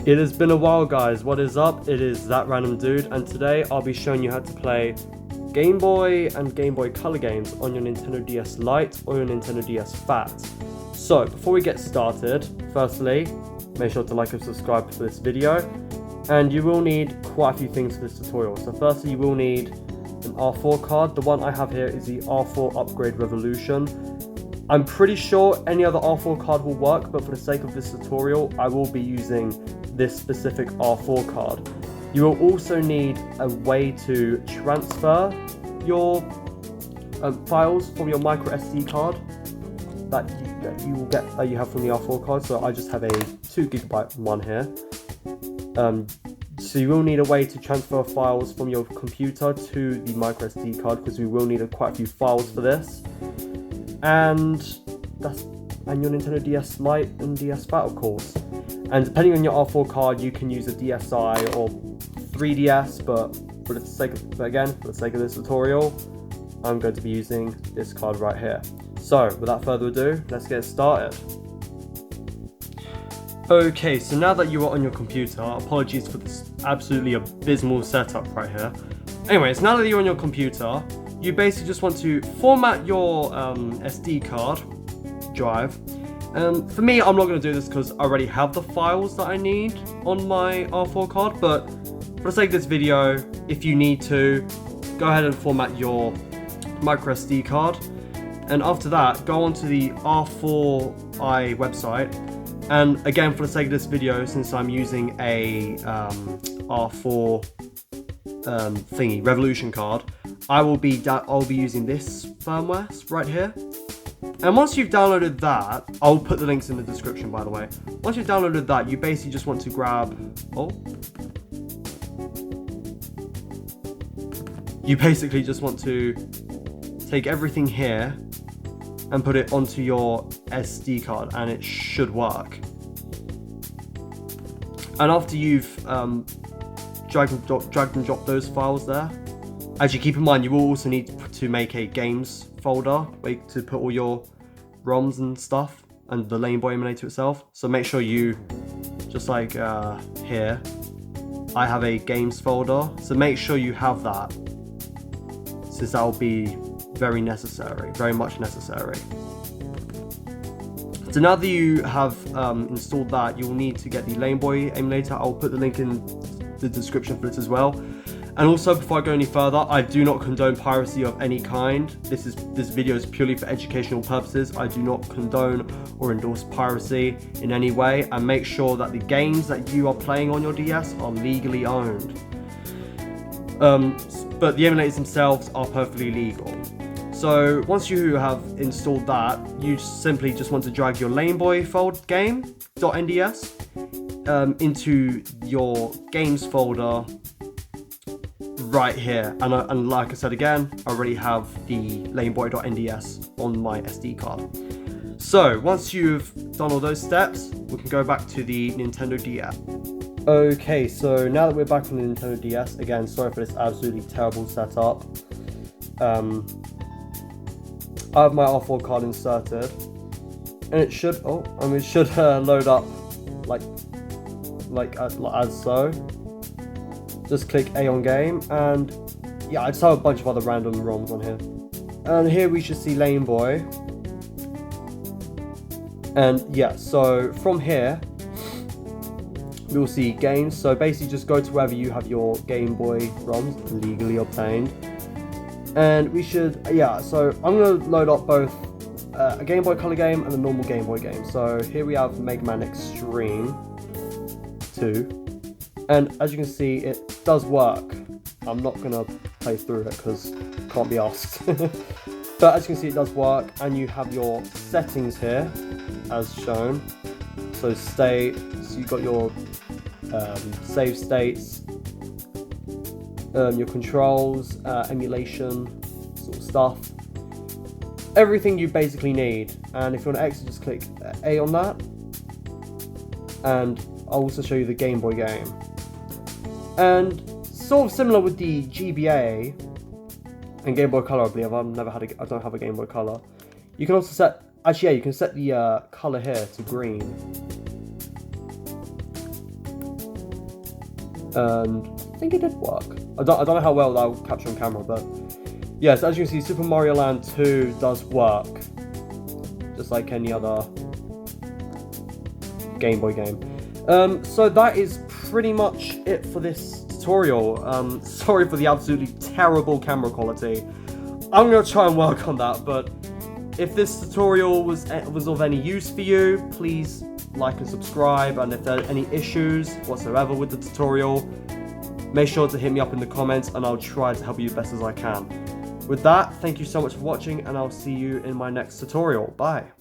It has been a while, guys. What is up? It is That Random Dude, and today I'll be showing you how to play Game Boy and Game Boy Color games on your Nintendo DS Lite or your Nintendo DS Fat. So, before we get started, firstly, make sure to like and subscribe to this video, and you will need quite a few things for this tutorial. So firstly, you will need an R4 card. The one I have here is the R4 Upgrade Revolution. I'm pretty sure any other R4 card will work, but for the sake of this tutorial, I will be using this specific R4 card. You will also need a way to transfer your files from your micro SD card that you have from the R4 card. So I just have a 2 GB one here. So you will need a way to transfer files from your computer to the micro SD card, because we will need quite a few files for this. And your Nintendo DS Lite and DS Fat, of course. And depending on your R4 card, you can use a DSi or 3DS, but for the sake of this tutorial, I'm going to be using this card right here. So without further ado, let's get started. Okay, so now that you are on your computer, apologies for this absolutely abysmal setup right here. Anyways, now that you're on your computer, you basically just want to format your SD card drive. For me, I'm not going to do this because I already have the files that I need on my R4 card, but for the sake of this video, if you need to, go ahead and format your micro SD card. And after that, go onto the R4i website. And again, for the sake of this video, since I'm using a R4 Revolution card, I'll be using this firmware right here. And once you've downloaded that, I'll put the links in the description, by the way. Once you've downloaded that, you basically just want to grab, you basically just want to take everything here and put it onto your SD card, and it should work. And after you've dragged and dropped those files there, actually keep in mind you will also need to make a games folder to put all your ROMs and stuff and the lameboy emulator itself. So make sure you, just like here, I have a games folder, so make sure you have that, since that will be very much necessary. So now that you have installed that, you will need to get the lameboy emulator. I'll put the link in the description for this as well. And also, before I go any further, I do not condone piracy of any kind. This video is purely for educational purposes. I do not condone or endorse piracy in any way, and make sure that the games that you are playing on your DS are legally owned. But the emulators themselves are perfectly legal. So once you have installed that, you simply just want to drag your lameboy game.nds into your games folder right here. And like I said again, I already have the lameboy.nds on my SD card. So once you've done all those steps, we can go back to the Nintendo DS. Okay, so now that we're back on the Nintendo DS, again, sorry for this absolutely terrible setup. I have my R4 card inserted, and it should load up like as so. Just click A on game, and yeah, I just have a bunch of other random ROMs on here. And here we should see lameboy. And yeah, so from here we will see games. So basically just go to wherever you have your Game Boy ROMs legally obtained. And we should, so I'm going to load up both a Game Boy Color game and a normal Game Boy game. So here we have Mega Man Extreme 2. And as you can see, it does work. I'm not going to play through it because can't be asked. But as you can see, it does work. And you have your settings here as shown. So you've got your save states, your controls, emulation sort of stuff, everything you basically need. And if you want to exit, just click A on that, and I'll also show you the Game Boy game. And sort of similar with the GBA and Game Boy Color, I believe. I don't have a Game Boy Color. You can also set, you can set the color here to green. and I think it did work. I don't know how well that will capture on camera, but yes, as you can see, Super Mario Land 2 does work, just like any other Game Boy game. So that is pretty much it for this tutorial. Sorry for the absolutely terrible camera quality. I'm going to try and work on that, but if this tutorial was of any use for you, please like and subscribe, and if there are any issues whatsoever with the tutorial, make sure to hit me up in the comments and I'll try to help you best as I can. With that, thank you so much for watching, and I'll see you in my next tutorial. Bye!